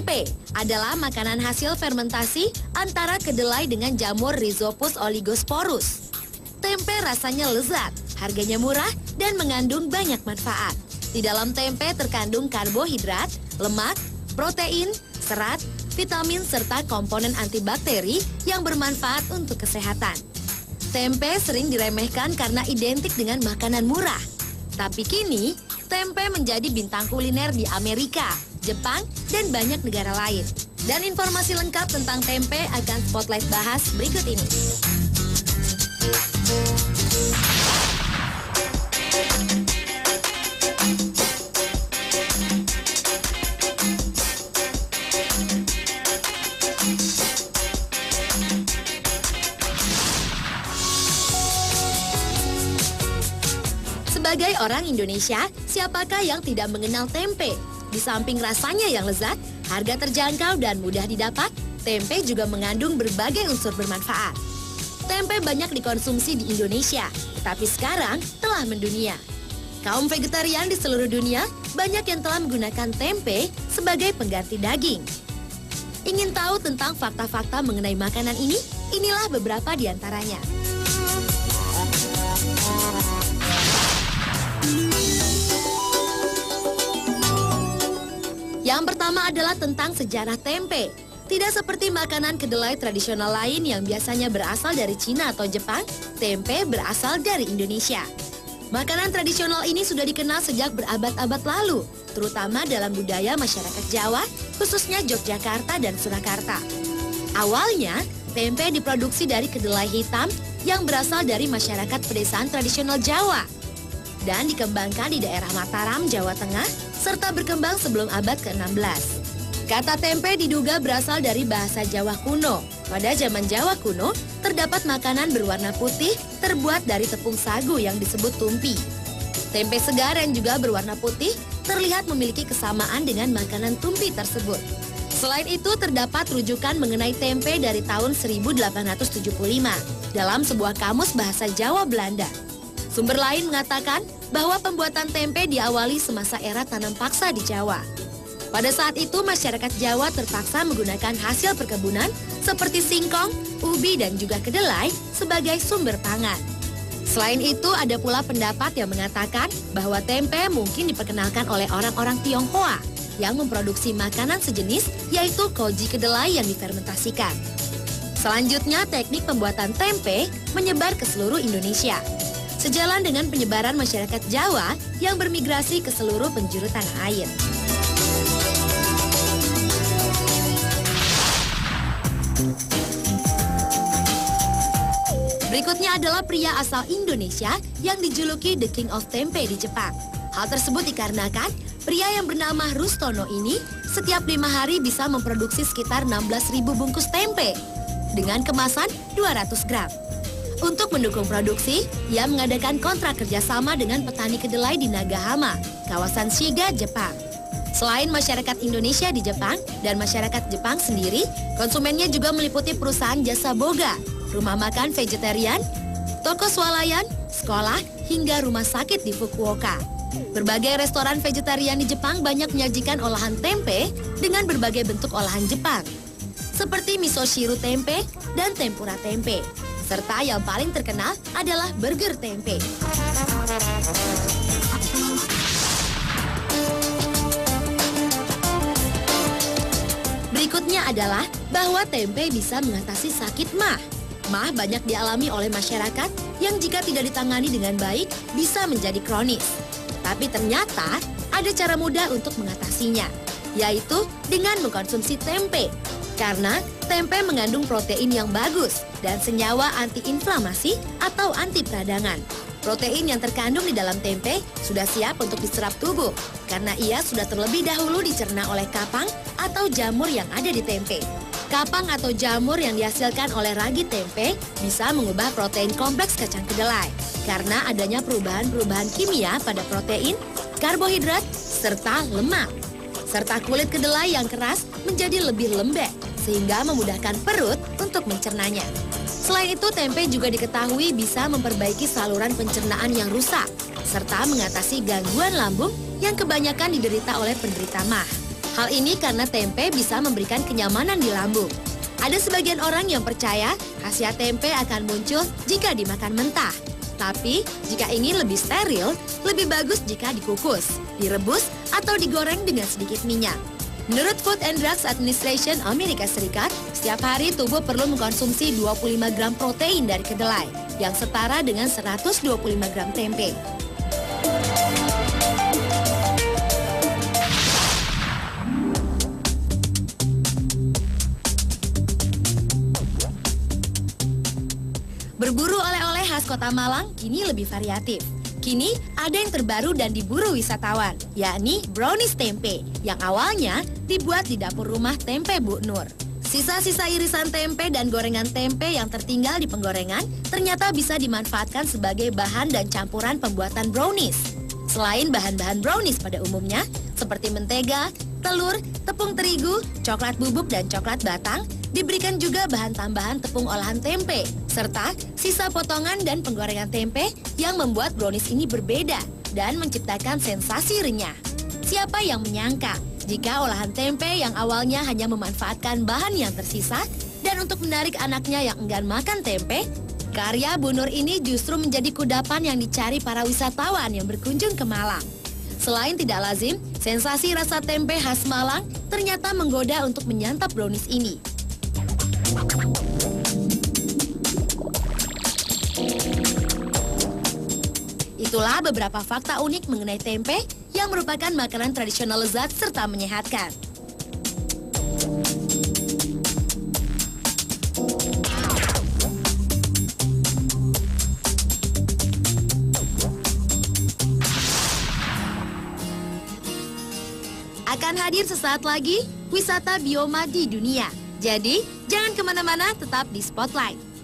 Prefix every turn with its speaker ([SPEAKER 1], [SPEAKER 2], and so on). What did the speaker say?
[SPEAKER 1] Tempe adalah makanan hasil fermentasi antara kedelai dengan jamur Rhizopus oligosporus. Tempe rasanya lezat, harganya murah, dan mengandung banyak manfaat. Di dalam tempe terkandung karbohidrat, lemak, protein, serat, vitamin, serta komponen antibakteri yang bermanfaat untuk kesehatan. Tempe sering diremehkan karena identik dengan makanan murah. Tapi kini, tempe menjadi bintang kuliner di Amerika, Jepang, dan banyak negara lain. Dan informasi lengkap tentang tempe akan Spotlight bahas berikut ini. Sebagai orang Indonesia, siapakah yang tidak mengenal tempe? Di samping rasanya yang lezat, harga terjangkau dan mudah didapat, tempe juga mengandung berbagai unsur bermanfaat. Tempe banyak dikonsumsi di Indonesia, tetapi sekarang telah mendunia. Kaum vegetarian di seluruh dunia banyak yang telah menggunakan tempe sebagai pengganti daging. Ingin tahu tentang fakta-fakta mengenai makanan ini? Inilah beberapa di antaranya. Yang pertama adalah tentang sejarah tempe. Tidak seperti makanan kedelai tradisional lain yang biasanya berasal dari Cina atau Jepang, tempe berasal dari Indonesia. Makanan tradisional ini sudah dikenal sejak berabad-abad lalu, terutama dalam budaya masyarakat Jawa, khususnya Yogyakarta dan Surakarta. Awalnya, tempe diproduksi dari kedelai hitam yang berasal dari masyarakat pedesaan tradisional Jawa dan dikembangkan di daerah Mataram, Jawa Tengah, serta berkembang sebelum abad ke-16. Kata tempe diduga berasal dari bahasa Jawa kuno. Pada zaman Jawa kuno, terdapat makanan berwarna putih terbuat dari tepung sagu yang disebut tumpi. Tempe segar yang juga berwarna putih terlihat memiliki kesamaan dengan makanan tumpi tersebut. Selain itu, terdapat rujukan mengenai tempe dari tahun 1875 dalam sebuah kamus bahasa Jawa Belanda. Sumber lain mengatakan bahwa pembuatan tempe diawali semasa era tanam paksa di Jawa. Pada saat itu, masyarakat Jawa terpaksa menggunakan hasil perkebunan seperti singkong, ubi, dan juga kedelai sebagai sumber pangan. Selain itu, ada pula pendapat yang mengatakan bahwa tempe mungkin diperkenalkan oleh orang-orang Tionghoa yang memproduksi makanan sejenis, yaitu koji kedelai yang difermentasikan. Selanjutnya, teknik pembuatan tempe menyebar ke seluruh Indonesia. Sejalan dengan penyebaran masyarakat Jawa yang bermigrasi ke seluruh penjuru tanah air. Berikutnya adalah pria asal Indonesia yang dijuluki The King of Tempe di Jepang. Hal tersebut dikarenakan pria yang bernama Rustono ini setiap 5 hari bisa memproduksi sekitar 16.000 bungkus tempe dengan kemasan 200 gram. Untuk mendukung produksi, ia mengadakan kontrak kerjasama dengan petani kedelai di Nagahama, kawasan Shiga, Jepang. Selain masyarakat Indonesia di Jepang dan masyarakat Jepang sendiri, konsumennya juga meliputi perusahaan jasa boga, rumah makan vegetarian, toko swalayan, sekolah, hingga rumah sakit di Fukuoka. Berbagai restoran vegetarian di Jepang banyak menyajikan olahan tempe dengan berbagai bentuk olahan Jepang, seperti miso shiru tempe dan tempura tempe. Serta yang paling terkenal adalah burger tempe. Berikutnya adalah bahwa tempe bisa mengatasi sakit MAH. MAH banyak dialami oleh masyarakat yang jika tidak ditangani dengan baik bisa menjadi kronis. Tapi ternyata ada cara mudah untuk mengatasinya, yaitu dengan mengkonsumsi tempe. Karena tempe mengandung protein yang bagus dan senyawa antiinflamasi atau anti peradangan. Protein yang terkandung di dalam tempe sudah siap untuk diserap tubuh karena ia sudah terlebih dahulu dicerna oleh kapang atau jamur yang ada di tempe. Kapang atau jamur yang dihasilkan oleh ragi tempe bisa mengubah protein kompleks kacang kedelai karena adanya perubahan-perubahan kimia pada protein, karbohidrat, serta lemak. Serta kulit kedelai yang keras menjadi lebih lembek sehingga memudahkan perut untuk mencernanya. Selain itu, tempe juga diketahui bisa memperbaiki saluran pencernaan yang rusak serta mengatasi gangguan lambung yang kebanyakan diderita oleh penderita MAH. Hal ini karena tempe bisa memberikan kenyamanan di lambung. Ada sebagian orang yang percaya khasiat tempe akan muncul jika dimakan mentah. Tapi, jika ingin lebih steril, lebih bagus jika dikukus, direbus, atau digoreng dengan sedikit minyak. Menurut Food and Drugs Administration Amerika Serikat, setiap hari tubuh perlu mengkonsumsi 25 gram protein dari kedelai, yang setara dengan 125 gram tempe. Berburu oleh-oleh khas Kota Malang kini lebih variatif. Kini ada yang terbaru dan diburu wisatawan, yakni brownies tempe, yang awalnya dibuat di dapur rumah tempe Bu Nur. Sisa-sisa irisan tempe dan gorengan tempe yang tertinggal di penggorengan ternyata bisa dimanfaatkan sebagai bahan dan campuran pembuatan brownies. Selain bahan-bahan brownies pada umumnya, seperti mentega, telur, tepung terigu, coklat bubuk, dan coklat batang, diberikan juga bahan tambahan tepung olahan tempe, serta sisa potongan dan penggorengan tempe yang membuat brownies ini berbeda dan menciptakan sensasi renyah. Siapa yang menyangka jika olahan tempe yang awalnya hanya memanfaatkan bahan yang tersisa dan untuk menarik anaknya yang enggan makan tempe, karya Bu Nur ini justru menjadi kudapan yang dicari para wisatawan yang berkunjung ke Malang. Selain tidak lazim, sensasi rasa tempe khas Malang ternyata menggoda untuk menyantap brownies ini. Itulah beberapa fakta unik mengenai tempe yang merupakan makanan tradisional lezat serta menyehatkan. Akan hadir sesaat lagi wisata bioma di dunia. Jadi, jangan kemana-mana, tetap di Spotlight.